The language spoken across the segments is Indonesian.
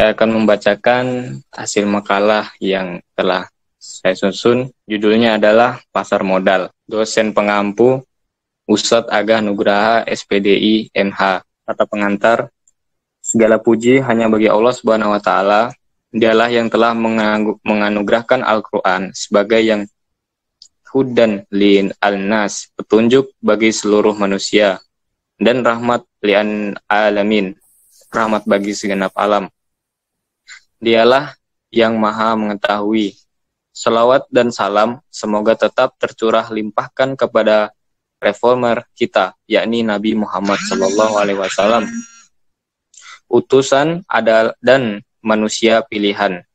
Saya akan membacakan hasil makalah yang telah saya susun. Judulnya adalah Pasar Modal. Dosen pengampu Ustadz Agah Nugraha, SPDI, MH. Kata pengantar, segala puji hanya bagi Allah Subhanahu wa Ta'ala. Dialah yang telah menganugerahkan Al-Quran sebagai yang hudan lin al-nas, petunjuk bagi seluruh manusia, dan rahmat li'an alamin, rahmat bagi segenap alam. Dialah yang maha mengetahui. Salawat dan salam semoga tetap tercurah limpahkan kepada reformer kita, yakni Nabi Muhammad SAW, utusan ada dan manusia pilihan.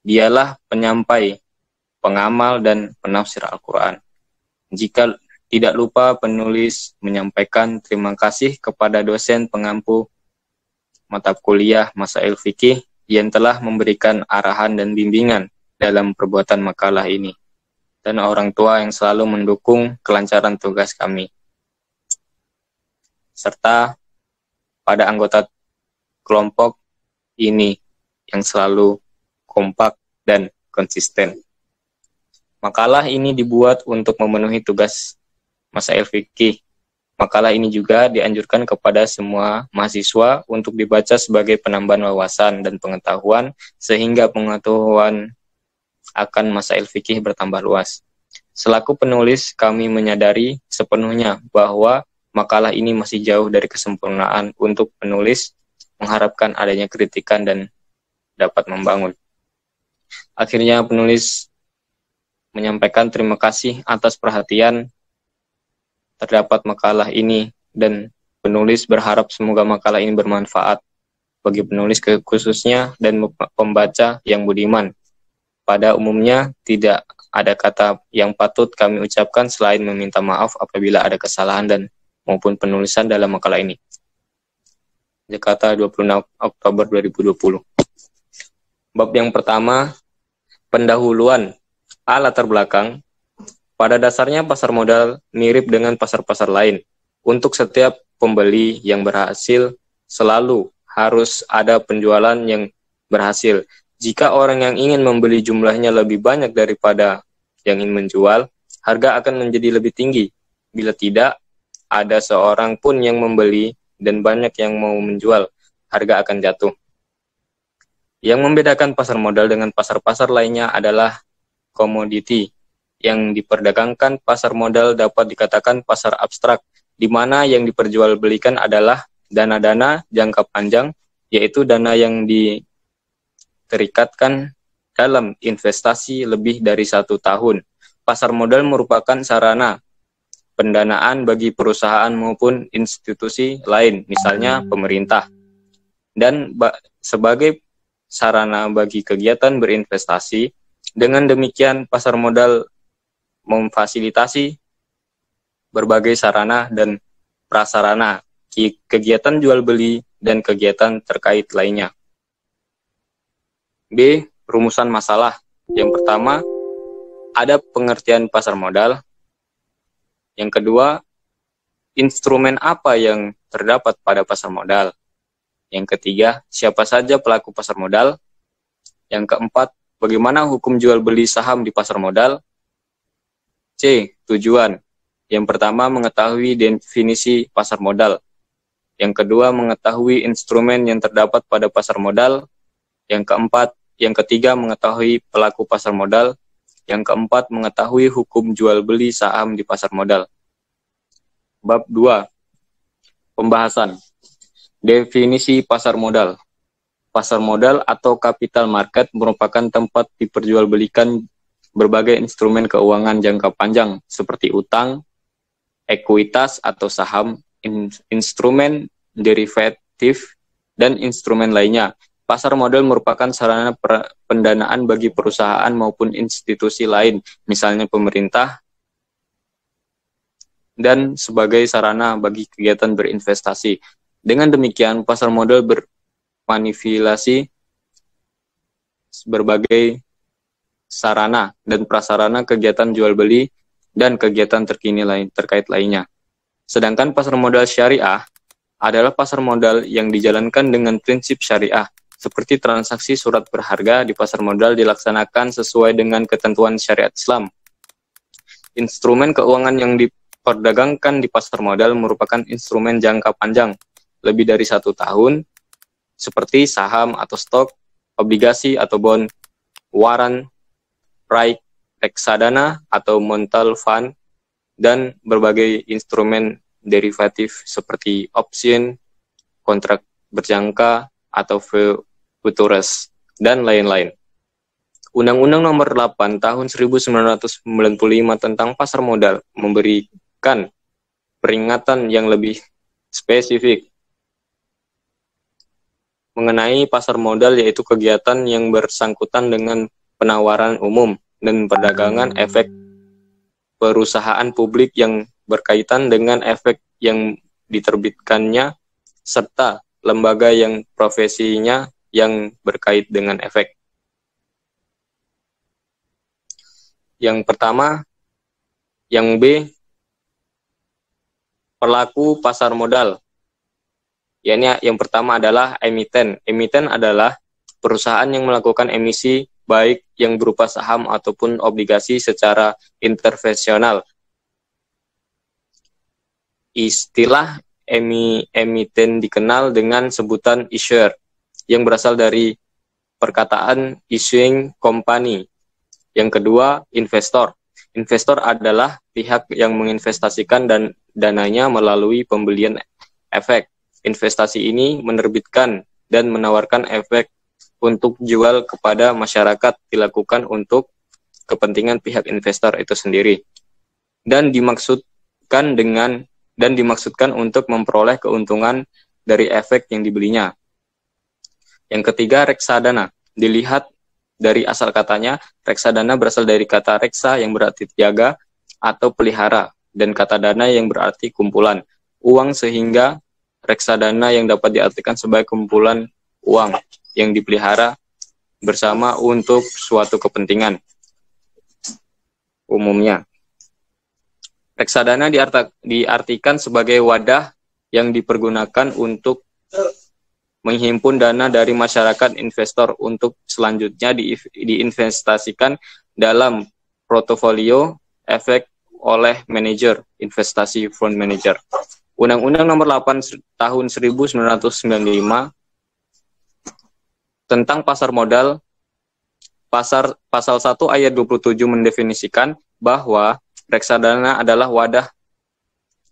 Dialah penyampai, pengamal, dan penafsir Al-Quran. Jika tidak lupa, penulis menyampaikan terima kasih kepada dosen pengampu mata kuliah Masail Fikih yang telah memberikan arahan dan bimbingan dalam perbuatan makalah ini, dan orang tua yang selalu mendukung kelancaran tugas kami, serta pada anggota kelompok ini yang selalu kompak dan konsisten. Makalah ini dibuat untuk memenuhi tugas Masail Fikih. Makalah ini juga dianjurkan kepada semua mahasiswa untuk dibaca sebagai penambahan wawasan dan pengetahuan, sehingga pengetahuan akan Masail Fikih bertambah luas. Selaku penulis, kami menyadari sepenuhnya bahwa makalah ini masih jauh dari kesempurnaan. Untuk penulis mengharapkan adanya kritikan dan dapat membangun. Akhirnya penulis menyampaikan terima kasih atas perhatian terdapat makalah ini, dan penulis berharap semoga makalah ini bermanfaat bagi penulis khususnya dan pembaca yang budiman. Pada umumnya tidak ada kata yang patut kami ucapkan selain meminta maaf apabila ada kesalahan dan maupun penulisan dalam makalah ini. Jakarta, 26 Oktober 2020. Bab yang pertama, pendahuluan. Latar belakang. Pada dasarnya pasar modal mirip dengan pasar-pasar lain. Untuk setiap pembeli yang berhasil, selalu harus ada penjualan yang berhasil. Jika orang yang ingin membeli jumlahnya lebih banyak daripada yang ingin menjual, harga akan menjadi lebih tinggi. Bila tidak, ada seorang pun yang membeli dan banyak yang mau menjual, harga akan jatuh. Yang membedakan pasar modal dengan pasar-pasar lainnya adalah komoditi. Yang diperdagangkan pasar modal dapat dikatakan pasar abstrak, di mana yang diperjualbelikan adalah dana-dana jangka panjang, yaitu dana yang diterikatkan dalam investasi lebih dari 1 tahun. Pasar modal merupakan sarana pendanaan bagi perusahaan maupun institusi lain, misalnya pemerintah, dan sebagai sarana bagi kegiatan berinvestasi. Dengan demikian, pasar modal memfasilitasi berbagai sarana dan prasarana, kegiatan jual beli, dan kegiatan terkait lainnya. B. Rumusan masalah. Yang pertama, ada pengertian pasar modal. Yang kedua, instrumen apa yang terdapat pada pasar modal. Yang ketiga, siapa saja pelaku pasar modal. Yang keempat, bagaimana hukum jual beli saham di pasar modal. C. Tujuan. Yang pertama, mengetahui definisi pasar modal. Yang kedua, mengetahui instrumen yang terdapat pada pasar modal. Yang ketiga, mengetahui pelaku pasar modal. Yang keempat, mengetahui hukum jual beli saham di pasar modal. Bab 2. Pembahasan. Definisi pasar modal. Pasar modal atau capital market merupakan tempat diperjualbelikan berbagai instrumen keuangan jangka panjang seperti utang, ekuitas atau saham, instrumen derivatif, dan instrumen lainnya. Pasar modal merupakan sarana pendanaan bagi perusahaan maupun institusi lain, misalnya pemerintah, dan sebagai sarana bagi kegiatan berinvestasi. Dengan demikian, pasar modal bermanipulasi berbagai sarana dan prasarana kegiatan jual beli dan kegiatan terkait lainnya. Sedangkan pasar modal syariah adalah pasar modal yang dijalankan dengan prinsip syariah, seperti transaksi surat berharga di pasar modal dilaksanakan sesuai dengan ketentuan syariat Islam. Instrumen keuangan yang diperdagangkan di pasar modal merupakan instrumen jangka panjang, lebih dari 1 tahun, seperti saham atau stok, obligasi atau bond, warrant, right, reksadana atau mutual fund, dan berbagai instrumen derivatif seperti option, kontrak berjangka, atau futures, dan lain-lain. Undang-Undang Nomor 8 Tahun 1995 tentang pasar modal memberikan peringatan yang lebih spesifik mengenai pasar modal, yaitu kegiatan yang bersangkutan dengan penawaran umum dan perdagangan efek perusahaan publik yang berkaitan dengan efek yang diterbitkannya, serta lembaga yang profesinya yang berkait dengan efek. Yang pertama, yang B, pelaku pasar modal. Yang pertama adalah emiten. Emiten adalah perusahaan yang melakukan emisi baik yang berupa saham ataupun obligasi secara intervensional. Istilah emiten dikenal dengan sebutan issuer, yang berasal dari perkataan issuing company. Yang kedua, investor. Investor adalah pihak yang menginvestasikan dananya melalui pembelian efek. Investasi ini menerbitkan dan menawarkan efek untuk jual kepada masyarakat dilakukan untuk kepentingan pihak investor itu sendiri, dan dimaksudkan untuk memperoleh keuntungan dari efek yang dibelinya. Yang ketiga, reksadana. Dilihat dari asal katanya, reksadana berasal dari kata reksa yang berarti jaga atau pelihara, dan kata dana yang berarti kumpulan uang, sehingga reksadana yang dapat diartikan sebagai kumpulan uang yang dipelihara bersama untuk suatu kepentingan. Umumnya, reksadana diartikan sebagai wadah yang dipergunakan untuk menghimpun dana dari masyarakat investor untuk selanjutnya diinvestasikan dalam portofolio efek oleh manajer investasi fund manager. Undang-Undang Nomor 8 Tahun 1995 tentang pasar modal, pasal 1 ayat 27 mendefinisikan bahwa reksadana adalah wadah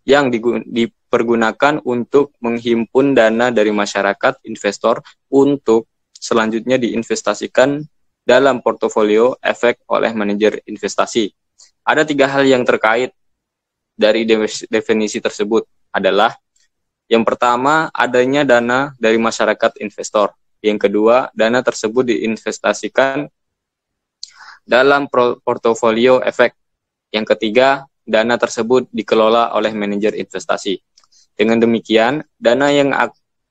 yang dipergunakan untuk menghimpun dana dari masyarakat investor untuk selanjutnya diinvestasikan dalam portofolio efek oleh manajer investasi. Ada 3 hal yang terkait dari definisi tersebut adalah: yang pertama, adanya dana dari masyarakat investor. Yang kedua, dana tersebut diinvestasikan dalam portofolio efek. Yang ketiga, dana tersebut dikelola oleh manajer investasi. Dengan demikian, dana yang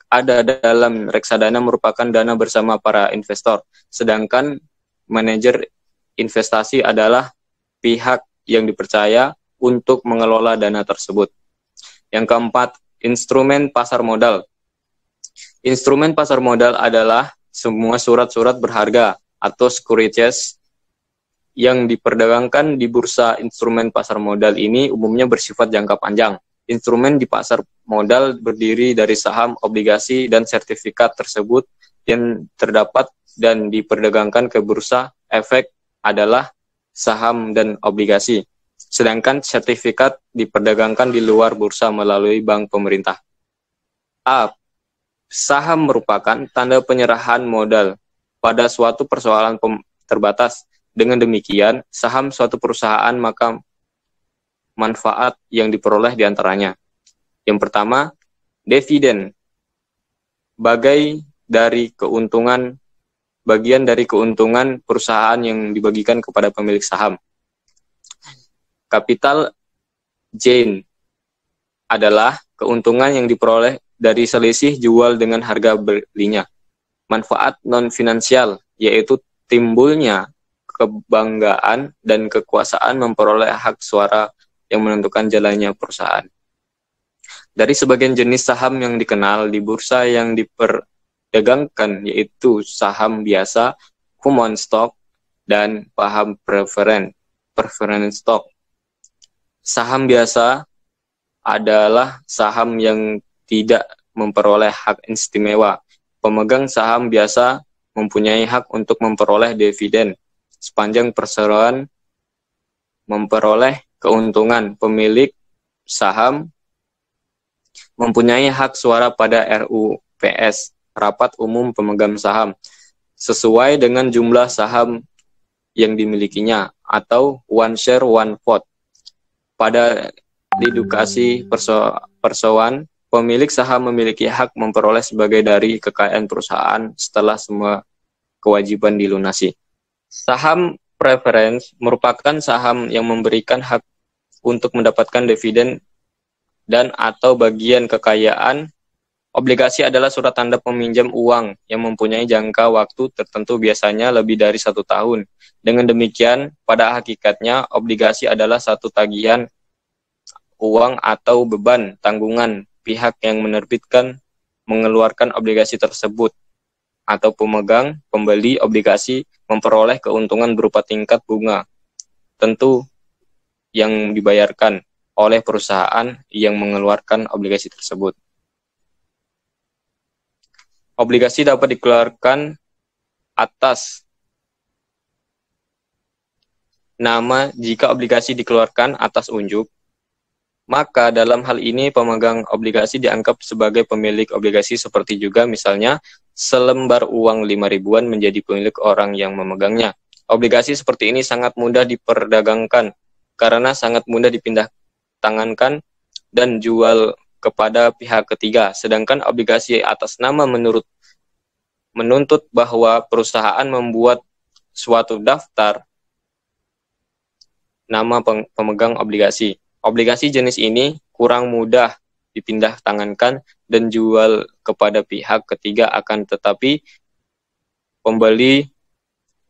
ada dalam reksadana merupakan dana bersama para investor, sedangkan manajer investasi adalah pihak yang dipercaya untuk mengelola dana tersebut. Yang keempat, instrumen pasar modal. Instrumen pasar modal adalah semua surat-surat berharga atau securities yang diperdagangkan di bursa. Instrumen pasar modal ini umumnya bersifat jangka panjang. Instrumen di pasar modal berdiri dari saham, obligasi, dan sertifikat tersebut yang terdapat dan diperdagangkan ke bursa efek adalah saham dan obligasi. Sedangkan sertifikat diperdagangkan di luar bursa melalui bank pemerintah. A. Saham merupakan tanda penyerahan modal pada suatu persoalan terbatas. Dengan demikian, saham suatu perusahaan maka manfaat yang diperoleh diantaranya. Yang pertama, dividen. Bagian dari keuntungan perusahaan yang dibagikan kepada pemilik saham. Capital gain adalah keuntungan yang diperoleh dari selisih jual dengan harga belinya. Manfaat non-finansial, yaitu timbulnya kebanggaan dan kekuasaan memperoleh hak suara yang menentukan jalannya perusahaan. Dari sebagian jenis saham yang dikenal di bursa yang diperdagangkan, yaitu saham biasa, common stock, dan paham preference stock. Saham biasa adalah saham yang tidak memperoleh hak istimewa. Pemegang saham biasa mempunyai hak untuk memperoleh dividen sepanjang perseroan memperoleh keuntungan. Pemilik saham mempunyai hak suara pada RUPS, Rapat Umum Pemegang Saham, sesuai dengan jumlah saham yang dimilikinya, atau one share one vote. Pada dedukasi perseroan, pemilik saham memiliki hak memperoleh sebagai dari kekayaan perusahaan setelah semua kewajiban dilunasi. Saham preference merupakan saham yang memberikan hak untuk mendapatkan dividen dan atau bagian kekayaan. Obligasi adalah surat tanda peminjam uang yang mempunyai jangka waktu tertentu, biasanya lebih dari 1 tahun. Dengan demikian, pada hakikatnya obligasi adalah satu tagihan uang atau beban tanggungan pihak yang menerbitkan mengeluarkan obligasi tersebut, atau pemegang pembeli obligasi memperoleh keuntungan berupa tingkat bunga tentu yang dibayarkan oleh perusahaan yang mengeluarkan obligasi tersebut. Obligasi dapat dikeluarkan atas nama jika obligasi dikeluarkan atas unjuk, maka dalam hal ini pemegang obligasi dianggap sebagai pemilik obligasi, seperti juga misalnya selembar uang 5 ribuan menjadi pemilik orang yang memegangnya. Obligasi seperti ini sangat mudah diperdagangkan karena sangat mudah dipindah tangankan dan jual kepada pihak ketiga, sedangkan obligasi atas nama menuntut bahwa perusahaan membuat suatu daftar nama pemegang obligasi. Obligasi jenis ini kurang mudah dipindah tangankan dan jual kepada pihak ketiga, akan tetapi pembeli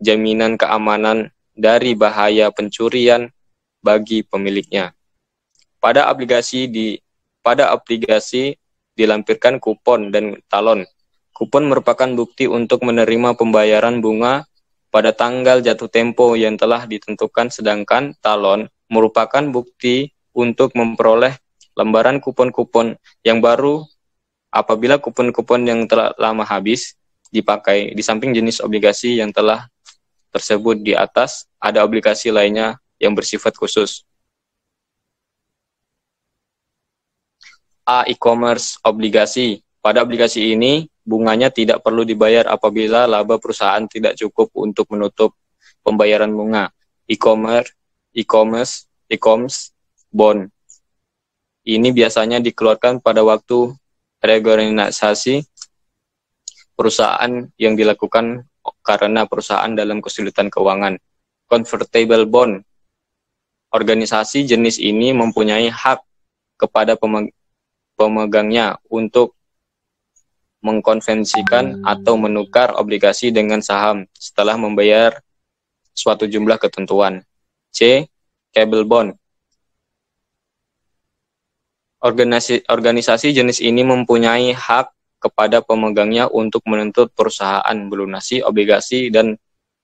jaminan keamanan dari bahaya pencurian bagi pemiliknya. Pada obligasi dilampirkan kupon dan talon. Kupon merupakan bukti untuk menerima pembayaran bunga pada tanggal jatuh tempo yang telah ditentukan, sedangkan talon merupakan bukti untuk memperoleh lembaran kupon-kupon yang baru apabila kupon-kupon yang telah lama habis dipakai. Di samping jenis obligasi yang telah tersebut di atas, ada obligasi lainnya yang bersifat khusus. A. E-commerce obligasi. Pada obligasi ini, bunganya tidak perlu dibayar apabila laba perusahaan tidak cukup untuk menutup pembayaran bunga. E-commerce bond. Ini biasanya dikeluarkan pada waktu reorganisasi perusahaan yang dilakukan karena perusahaan dalam kesulitan keuangan. Convertible bond. Organisasi jenis ini mempunyai hak kepada pemegangnya untuk mengkonvensikan atau menukar obligasi dengan saham setelah membayar suatu jumlah ketentuan. C. Cable bond. Organisasi jenis ini mempunyai hak kepada pemegangnya untuk menuntut perusahaan melunasi obligasi dan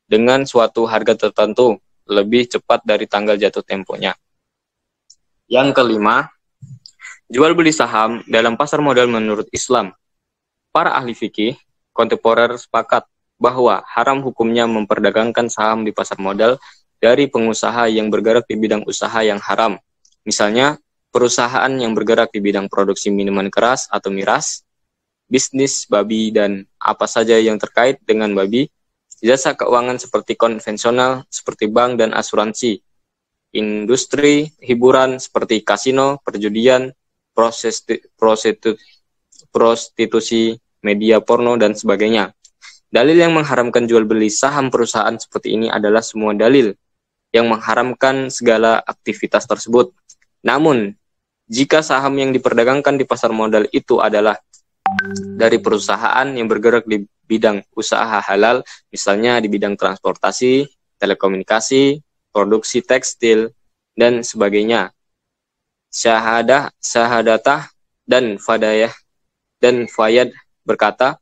dengan suatu harga tertentu lebih cepat dari tanggal jatuh temponya. Yang kelima, jual beli saham dalam pasar modal menurut Islam. Para ahli fikih kontemporer sepakat bahwa haram hukumnya memperdagangkan saham di pasar modal dari pengusaha yang bergerak di bidang usaha yang haram. Misalnya, perusahaan yang bergerak di bidang produksi minuman keras atau miras, bisnis babi dan apa saja yang terkait dengan babi, jasa keuangan seperti konvensional seperti bank dan asuransi, industri hiburan seperti kasino, perjudian, prostitusi, media porno, dan sebagainya. Dalil yang mengharamkan jual beli saham perusahaan seperti ini adalah semua dalil yang mengharamkan segala aktivitas tersebut. Namun, jika saham yang diperdagangkan di pasar modal itu adalah dari perusahaan yang bergerak di bidang usaha halal, misalnya di bidang transportasi, telekomunikasi, produksi tekstil, dan sebagainya, Syahadatah dan Fayad berkata,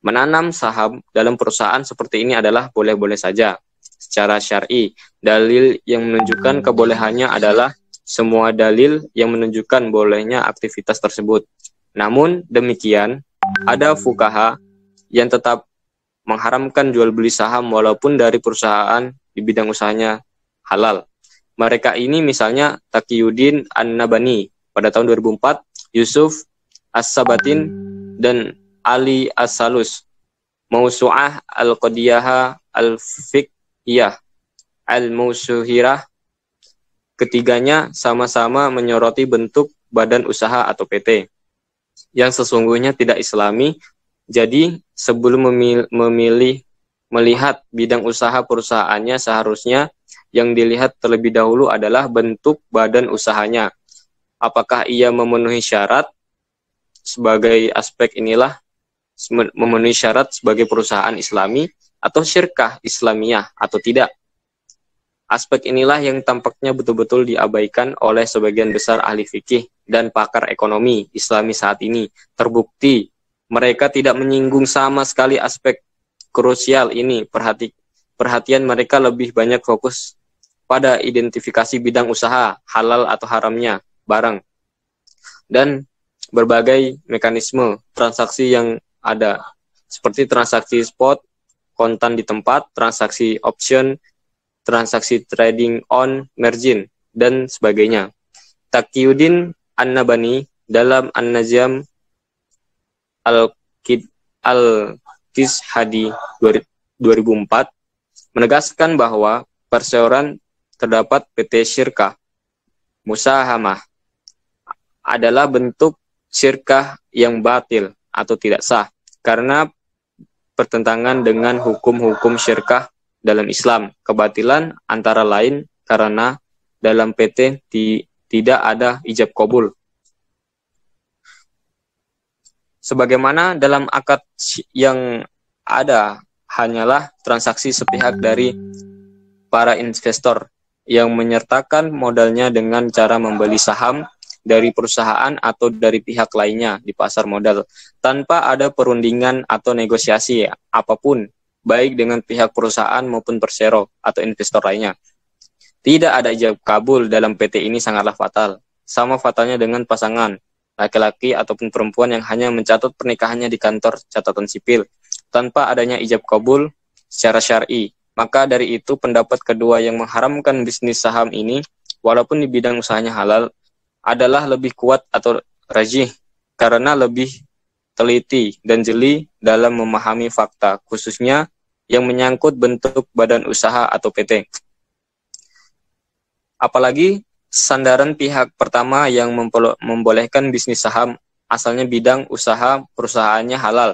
Menanam saham dalam perusahaan seperti ini adalah boleh-boleh saja secara syar'i. Dalil yang menunjukkan kebolehannya adalah semua dalil yang menunjukkan bolehnya aktivitas tersebut. Namun demikian, ada fuqaha yang tetap mengharamkan jual beli saham walaupun dari perusahaan di bidang usahanya halal. Mereka ini misalnya Taqiyuddin An-Nabhani pada tahun 2004, Yusuf As-Sabatin, dan Ali As-Salus, Mausu'ah Al-Qadiyah Al-Fiqhiyah Al-Mausuhirah. Ketiganya sama-sama menyoroti bentuk badan usaha atau PT yang sesungguhnya tidak islami. Jadi sebelum melihat bidang usaha perusahaannya, seharusnya yang dilihat terlebih dahulu adalah bentuk badan usahanya. Apakah ia memenuhi syarat sebagai aspek inilah memenuhi syarat sebagai perusahaan islami atau syirkah islamiyah atau tidak. Aspek inilah yang tampaknya betul-betul diabaikan oleh sebagian besar ahli fikih dan pakar ekonomi islami saat ini. Terbukti mereka tidak menyinggung sama sekali aspek krusial ini. Perhatian mereka lebih banyak fokus pada identifikasi bidang usaha, halal atau haramnya barang, dan berbagai mekanisme transaksi yang ada, seperti transaksi spot, kontan di tempat, transaksi option, transaksi trading on margin, dan sebagainya. Taqiyuddin An-Nabhani dalam An-Najm Al-Qishadi 2004 menegaskan bahwa perseorangan terdapat PT Syirkah Musahamah adalah bentuk syirkah yang batil atau tidak sah karena bertentangan dengan hukum-hukum syirkah dalam Islam. Kebatilan antara lain karena dalam PT tidak ada ijab qabul. Sebagaimana dalam akad yang ada hanyalah transaksi sepihak dari para investor yang menyertakan modalnya dengan cara membeli saham dari perusahaan atau dari pihak lainnya di pasar modal tanpa ada perundingan atau negosiasi apapun, baik dengan pihak perusahaan maupun persero atau investor lainnya. Tidak ada ijab kabul dalam PT ini sangatlah fatal. Sama fatalnya dengan pasangan laki-laki ataupun perempuan yang hanya mencatat pernikahannya di kantor catatan sipil tanpa adanya ijab kabul secara syar'i. Maka dari itu pendapat kedua yang mengharamkan bisnis saham ini walaupun di bidang usahanya halal adalah lebih kuat atau rajih karena lebih teliti dan jeli dalam memahami fakta, khususnya yang menyangkut bentuk badan usaha atau PT. Apalagi sandaran pihak pertama yang membolehkan bisnis saham asalnya bidang usaha perusahaannya halal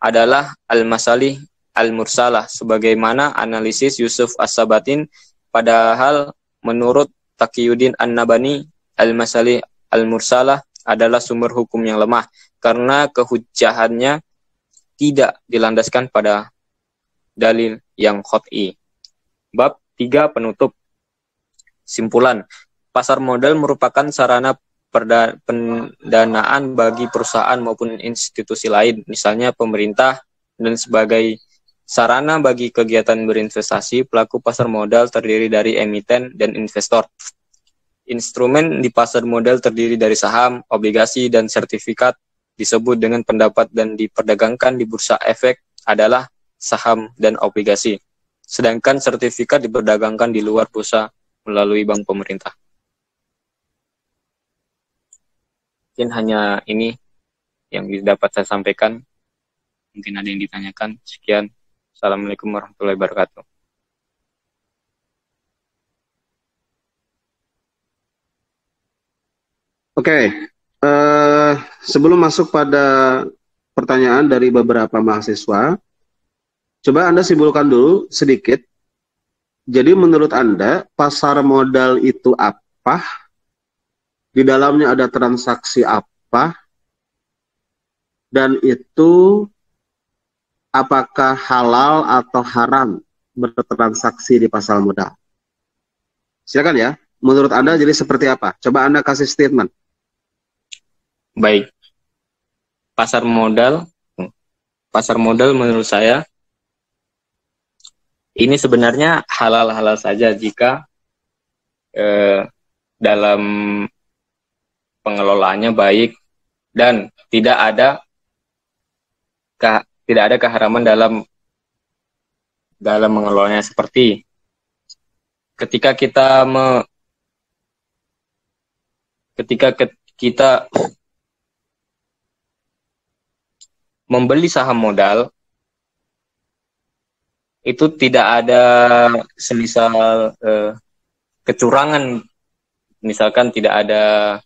adalah Al-Masalih Al-Mursalah sebagaimana analisis Yusuf As-Sabatin, padahal menurut Taqiyuddin An-Nabhani Al-Masalih Al-Mursalah adalah sumber hukum yang lemah karena kehujjahannya tidak dilandaskan pada dalil yang qat'i. Bab 3 penutup. Simpulan. Pasar modal merupakan sarana pendanaan bagi perusahaan maupun institusi lain, misalnya pemerintah, dan sebagai sarana bagi kegiatan berinvestasi, pelaku pasar modal terdiri dari emiten dan investor. Instrumen di pasar modal terdiri dari saham, obligasi, dan sertifikat disebut dengan pendapat dan diperdagangkan di bursa efek adalah saham dan obligasi. Sedangkan sertifikat diperdagangkan di luar bursa melalui bank pemerintah. Mungkin hanya ini yang dapat saya sampaikan. Mungkin ada yang ditanyakan. Sekian. Assalamualaikum warahmatullahi wabarakatuh. Oke, sebelum masuk pada pertanyaan dari beberapa mahasiswa, coba Anda simpulkan dulu sedikit. Jadi menurut Anda, pasar modal itu apa? Di dalamnya ada transaksi apa? Dan itu apakah halal atau haram bertransaksi di pasar modal? Silakan ya, menurut Anda jadi seperti apa? Coba Anda kasih statement. Baik. Pasar modal pasar modal menurut saya ini sebenarnya halal-halal saja jika dalam pengelolaannya baik dan tidak ada keharaman dalam mengelolanya, seperti ketika kita membeli saham modal itu tidak ada semisal kecurangan, misalkan tidak ada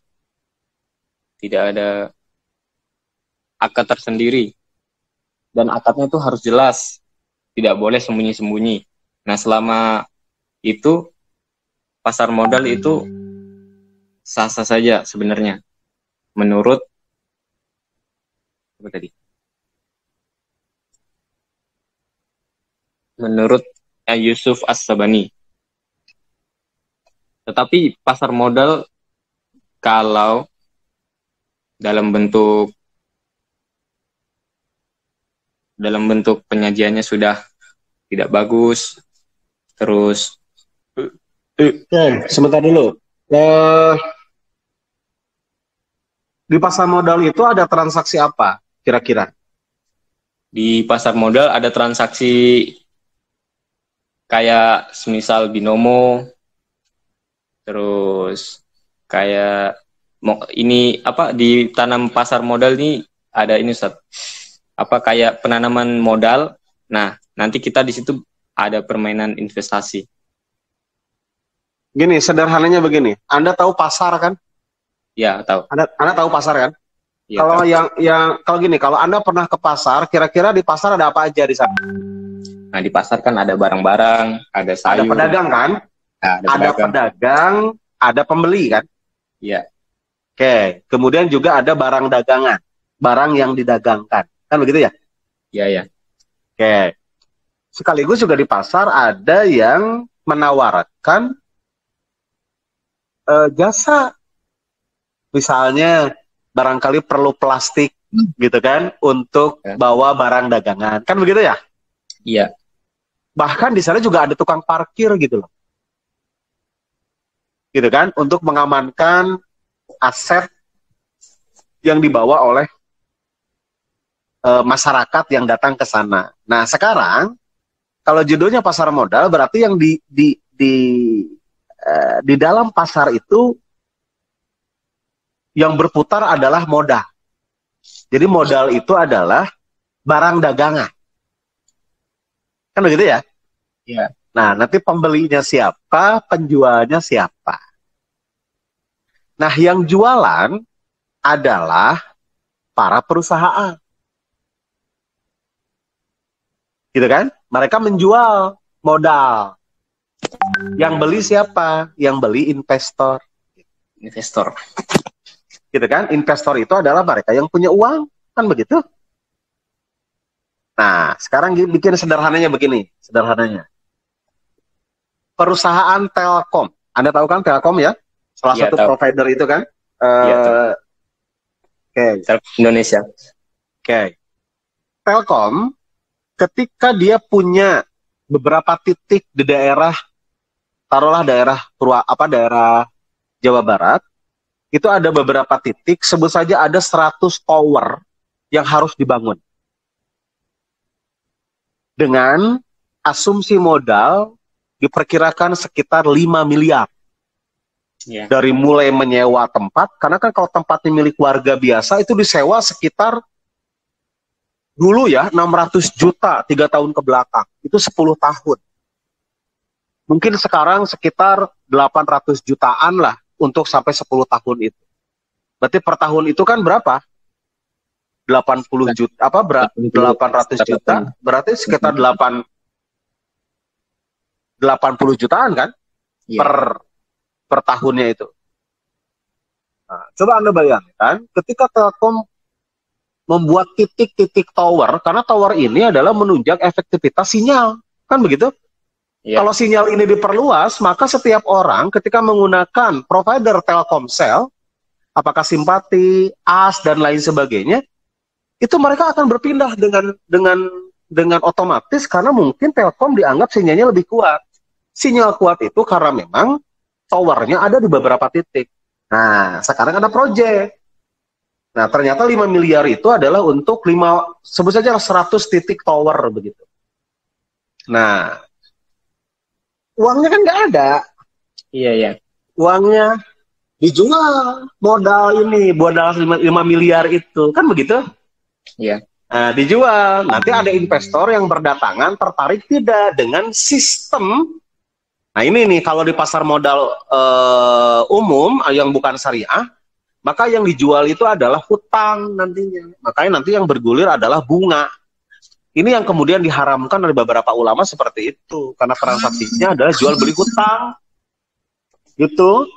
akad tersendiri, dan akadnya itu harus jelas, tidak boleh sembunyi-sembunyi. Nah, selama itu pasar modal itu sah-sah saja sebenarnya menurut apa tadi? Menurut Yusuf As-Sabani. Tetapi pasar modal kalau dalam bentuk penyajiannya sudah tidak bagus, terus sebentar dulu. Di pasar modal itu ada transaksi apa kira-kira? Di pasar modal ada transaksi kayak semisal binomo, terus kayak ini apa, di tanam pasar modal ini ada ini Ustaz, apa kayak penanaman modal. Nah, nanti kita di situ ada permainan investasi. Gini, sederhananya begini. Anda tahu pasar kan? Ya, tahu. Anda tahu pasar kan? Ya, kalau tahu. Kalau gini, kalau Anda pernah ke pasar, kira-kira di pasar ada apa aja di sana? Nah, di pasar kan ada barang-barang, ada sayur. Ada pedagang kan? Nah, ada pedagang, ada pembeli kan? Iya. Oke, kemudian juga ada barang dagangan, barang yang didagangkan, kan begitu ya? Iya, ya. Oke. Sekaligus juga di pasar ada yang menawarkan jasa, misalnya barangkali perlu plastik gitu kan untuk bawa barang dagangan, kan begitu ya? Iya. Bahkan di sana juga ada tukang parkir gitu loh, gitu kan, untuk mengamankan aset yang dibawa oleh masyarakat yang datang ke sana. Nah, sekarang kalau judulnya pasar modal, berarti yang di dalam pasar itu yang berputar adalah modal. Jadi modal itu adalah barang dagangan. Kan begitu ya? Iya. Nah, nanti pembelinya siapa, penjualnya siapa. Nah, yang jualan adalah para perusahaan. Gitu kan? Mereka menjual modal. Yang beli siapa? Yang beli investor. Investor. Gitu kan? Investor itu adalah mereka yang punya uang. Kan begitu? Nah, sekarang bikin sederhananya begini. Sederhananya. Perusahaan Telkom. Anda tahu kan Telkom ya? Salah satu provider itu kan? Telkom Indonesia. Telkom, ketika dia punya beberapa titik di daerah, taruhlah daerah Jawa Barat, itu ada beberapa titik, sebut saja ada 100 tower yang harus dibangun. Dengan asumsi modal diperkirakan sekitar 5 miliar. Yeah. Dari mulai menyewa tempat, karena kan kalau tempatnya milik warga biasa itu disewa sekitar dulu ya 600 juta 3 tahun ke belakang, itu 10 tahun. Mungkin sekarang sekitar 800 jutaan lah untuk sampai 10 tahun itu. Berarti per tahun itu kan berapa? 80 juta, 800 juta, berarti sekitar 80 jutaan kan? Yeah. Per tahunnya itu. Nah, coba Anda bayangkan ketika Telkom membuat titik-titik tower, karena tower ini adalah menunjang efektivitas sinyal, kan begitu? Yeah. Kalau sinyal ini diperluas, maka setiap orang ketika menggunakan provider Telkomsel, apakah Simpati, AS, dan lain sebagainya, itu mereka akan berpindah dengan otomatis karena mungkin Telkom dianggap sinyalnya lebih kuat. Sinyal kuat itu karena memang towernya ada di beberapa titik. Nah, sekarang ada proyek. Nah, ternyata 5 miliar itu adalah untuk sebut saja 100 titik tower begitu. Nah, uangnya kan nggak ada. Iya, iya. Uangnya dijual modal 5 miliar itu. Kan begitu? Iya. Nah, dijual. Nanti ada investor yang berdatangan tertarik tidak dengan sistem. Nah, ini nih kalau di pasar modal umum yang bukan syariah, maka yang dijual itu adalah hutang nantinya. Makanya nanti yang bergulir adalah bunga. Ini yang kemudian diharamkan oleh beberapa ulama seperti itu. Karena transaksinya adalah jual beli hutang. Gitu.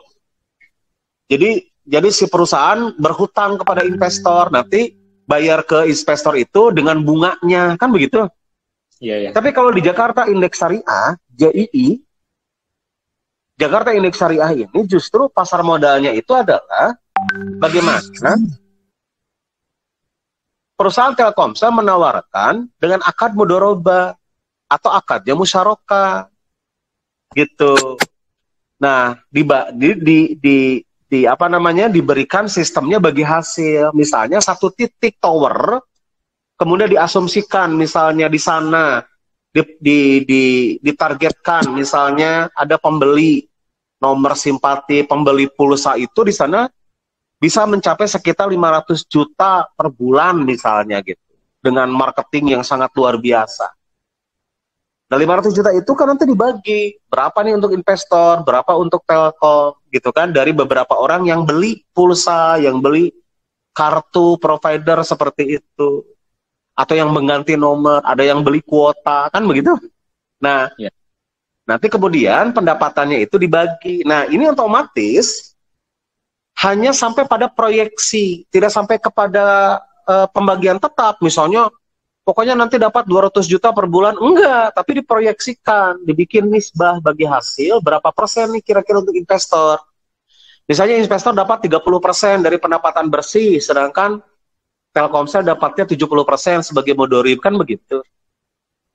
Jadi si perusahaan berhutang kepada investor. Nanti bayar ke investor itu dengan bunganya. Kan begitu? Iya, iya. Tapi kalau di Jakarta Indeks Syariah, JII, Jakarta Indeks Syariah ini justru pasar modalnya itu adalah bagaimana perusahaan Telkomsel menawarkan dengan akad mudoroba atau akadnya musyarakah gitu. Nah, diberikan sistemnya bagi hasil. Misalnya satu titik tower kemudian diasumsikan misalnya di sana ditargetkan misalnya ada pembeli nomor simpati, pembeli pulsa itu di sana bisa mencapai sekitar 500 juta per bulan misalnya gitu. Dengan marketing yang sangat luar biasa. Nah 500 juta itu kan nanti dibagi. Berapa nih untuk investor, berapa untuk Telkom gitu kan. Dari beberapa orang yang beli pulsa, yang beli kartu provider seperti itu. Atau yang mengganti nomor, ada yang beli kuota, kan begitu? Nah, ya. Nanti kemudian pendapatannya itu dibagi. Nah, ini otomatis hanya sampai pada proyeksi, tidak sampai kepada pembagian tetap. Misalnya, pokoknya nanti dapat 200 juta per bulan. Enggak, tapi diproyeksikan, dibikin nisbah bagi hasil, berapa persen nih kira-kira untuk investor. Misalnya investor dapat 30% dari pendapatan bersih, sedangkan Telkomsel dapatnya 70% sebagai mudorib, kan begitu.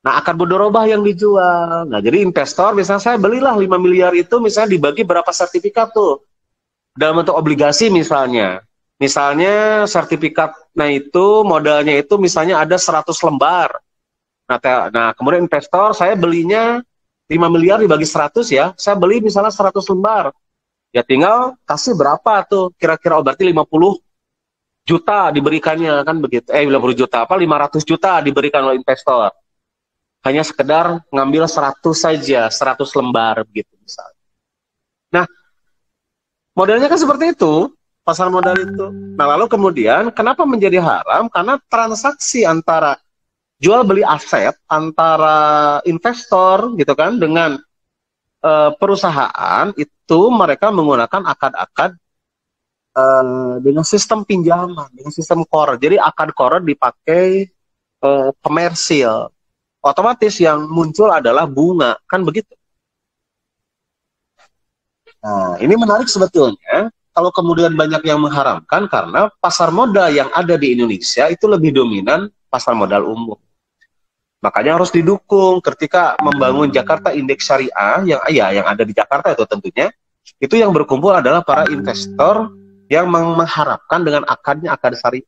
Nah, akad mudorobah yang dijual. Nah, jadi investor, misalnya saya belilah 5 miliar itu, misalnya dibagi berapa sertifikat tuh. Dalam bentuk obligasi misalnya. Misalnya sertifikatnya itu, modalnya itu misalnya ada 100 lembar. Nah, kemudian investor, saya belinya 5 miliar dibagi 100 ya. Saya beli misalnya 100 lembar. Ya tinggal kasih berapa tuh, kira-kira berarti 50 juta diberikannya, kan begitu. 50 juta, 500 juta diberikan oleh investor. Hanya sekedar ngambil 100 saja, 100 lembar begitu misalnya. Nah, modelnya kan seperti itu, pasar modal itu. Nah, lalu kemudian kenapa menjadi haram? Karena transaksi antara jual beli aset antara investor gitu kan dengan perusahaan itu mereka menggunakan akad-akad dengan sistem pinjaman, dengan sistem core. Jadi akad core dipakai komersil. Otomatis yang muncul adalah bunga, kan begitu. Nah, ini menarik sebetulnya kalau kemudian banyak yang mengharamkan karena pasar modal yang ada di Indonesia itu lebih dominan pasar modal umum. Makanya harus didukung ketika membangun Jakarta Indeks Syariah yang ada di Jakarta itu tentunya itu yang berkumpul adalah para investor yang mengharapkan dengan akadnya akad syariah.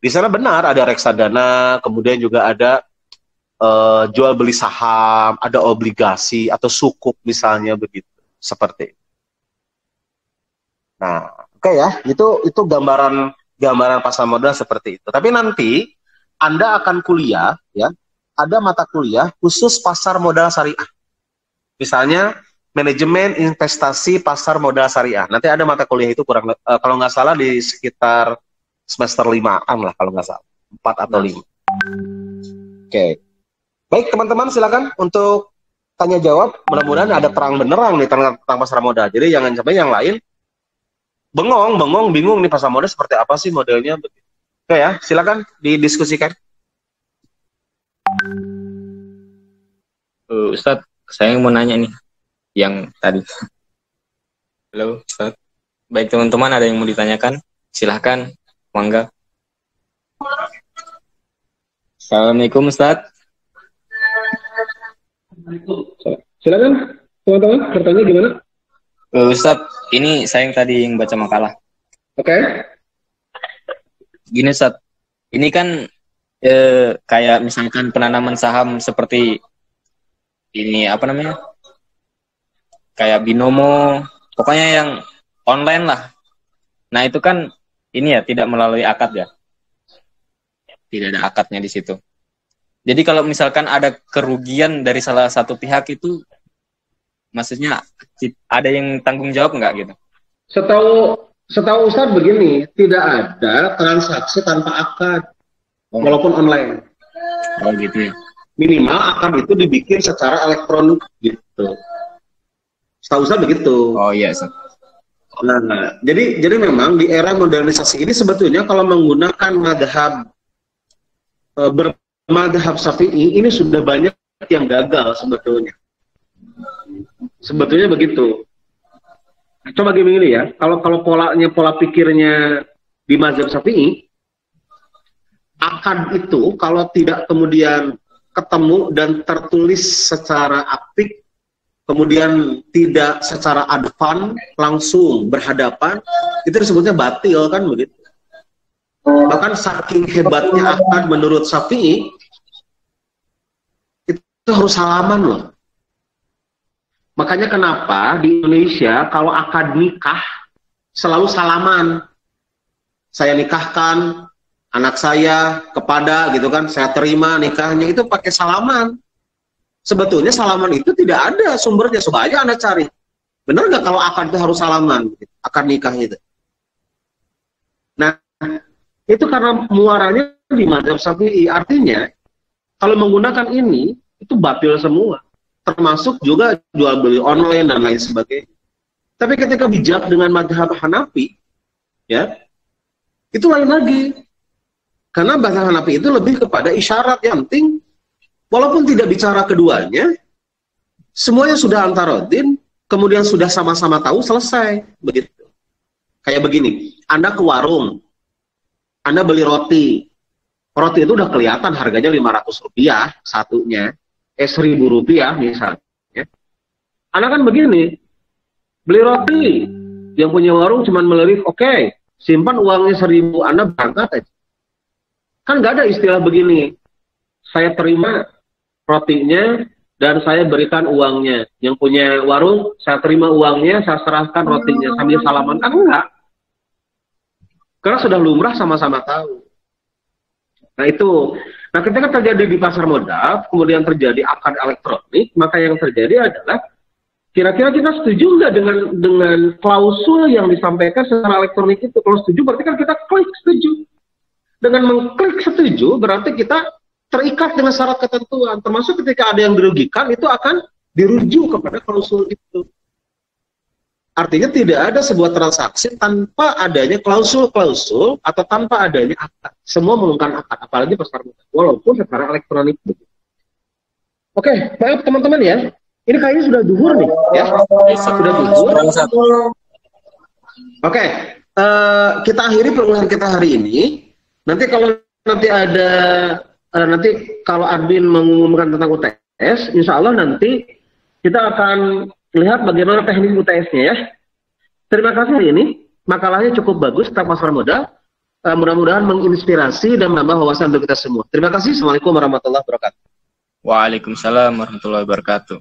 Di sana benar ada reksadana, kemudian juga ada jual beli saham, ada obligasi atau sukuk misalnya begitu, seperti itu. Nah, oke ya, itu gambaran pasar modal seperti itu. Tapi nanti Anda akan kuliah ya, ada mata kuliah khusus pasar modal syariah. Misalnya manajemen investasi pasar modal syariah. Nanti ada mata kuliah itu kalau nggak salah di sekitar semester 5-an lah kalau nggak salah, 4 atau 5. Oke. Baik teman-teman, silakan untuk tanya jawab. Mudah-mudahan ada terang benerang nih tentang pasar modal. Jadi jangan sampai yang lain bingung nih pasar modal seperti apa sih modelnya. Oke ya, silakan didiskusikan. Ustadz, saya mau nanya nih yang tadi. Halo Ustadz. Baik teman-teman, ada yang mau ditanyakan? Silahkan, mangga. Assalamualaikum Ustaz. Silakan teman-teman, bertanya gimana? Ustaz, ini saya yang tadi yang baca makalah. Oke. Gini Ustaz, ini kan kayak misalkan penanaman saham seperti ini apa namanya? Kayak binomo, pokoknya yang online lah. Nah, itu kan ini ya tidak melalui akad ya. Tidak ada akadnya di situ. Jadi kalau misalkan ada kerugian dari salah satu pihak itu, maksudnya ada yang tanggung jawab nggak gitu? Setahu Ustadz begini, tidak ada transaksi tanpa akad, walaupun online. Oh gitu ya. Minimal akad itu dibikin secara elektronik gitu. Setahu Ustadz begitu. Oh iya, Ustaz. Nah, jadi memang di era modernisasi ini sebetulnya kalau menggunakan bermadhab Syafi'i ini sudah banyak yang gagal sebetulnya. Sebetulnya begitu. Coba gini ya, kalau pola pikirnya di mazhab Syafi'i, akad itu kalau tidak kemudian ketemu dan tertulis secara apik, kemudian tidak secara advan langsung berhadapan, itu disebutnya batil kan begitu. Bahkan saking hebatnya akad menurut Syafi'i, itu harus salaman loh. Makanya kenapa di Indonesia kalau akad nikah selalu salaman. Saya nikahkan anak saya kepada gitu kan, saya terima nikahnya, itu pakai salaman. Sebetulnya salaman itu tidak ada sumbernya, coba aja Anda cari. Benar nggak kalau akad itu harus salaman, akad nikah itu? Nah, itu karena muaranya di mazhab Syafi'i. Artinya, kalau menggunakan ini, itu batil semua. Termasuk juga jual beli online dan lain sebagainya. Tapi ketika bijak dengan mazhab Hanafi, ya, itu lain lagi. Karena mazhab Hanafi itu lebih kepada isyarat, yang penting walaupun tidak bicara keduanya, semuanya sudah antarodin, kemudian sudah sama-sama tahu, selesai. Begitu. Kayak begini, Anda ke warung, Anda beli roti. Roti itu udah kelihatan harganya Rp500 satunya. Rp1.000 misalnya. Anda kan begini, beli roti, yang punya warung cuma melirik, oke, simpan uangnya 1.000, Anda berangkat aja. Kan nggak ada istilah begini, saya terima rotinya dan saya berikan uangnya. Yang punya warung, saya terima uangnya, saya serahkan rotinya sambil salaman. Kan enggak. Karena sudah lumrah, sama-sama tahu. Nah itu, nah ketika terjadi di pasar modal, kemudian terjadi akad elektronik, maka yang terjadi adalah kira-kira kita setuju nggak dengan klausul yang disampaikan secara elektronik itu? Kalau setuju berarti kan kita klik setuju. Dengan mengklik setuju berarti kita terikat dengan syarat ketentuan, termasuk ketika ada yang dirugikan itu akan dirujuk kepada klausul itu. Artinya tidak ada sebuah transaksi tanpa adanya klausul-klausul atau tanpa adanya akad. Semua menggunakan akad, apalagi pasar modal, walaupun secara elektronik. Oke, maaf teman-teman ya. Ini kayaknya sudah duhur nih, ya. Sudah duhur. Oke, kita akhiri pertemuan kita hari ini. Nanti kalau kalau admin mengumumkan tentang UTS, insya Allah nanti kita akan lihat bagaimana teknik UTS-nya ya. Terima kasih hari ini. Makalahnya cukup bagus tentang pasar modal. Mudah-mudahan menginspirasi dan menambah wawasan untuk kita semua. Terima kasih. Assalamualaikum warahmatullahi wabarakatuh. Waalaikumsalam warahmatullahi wabarakatuh.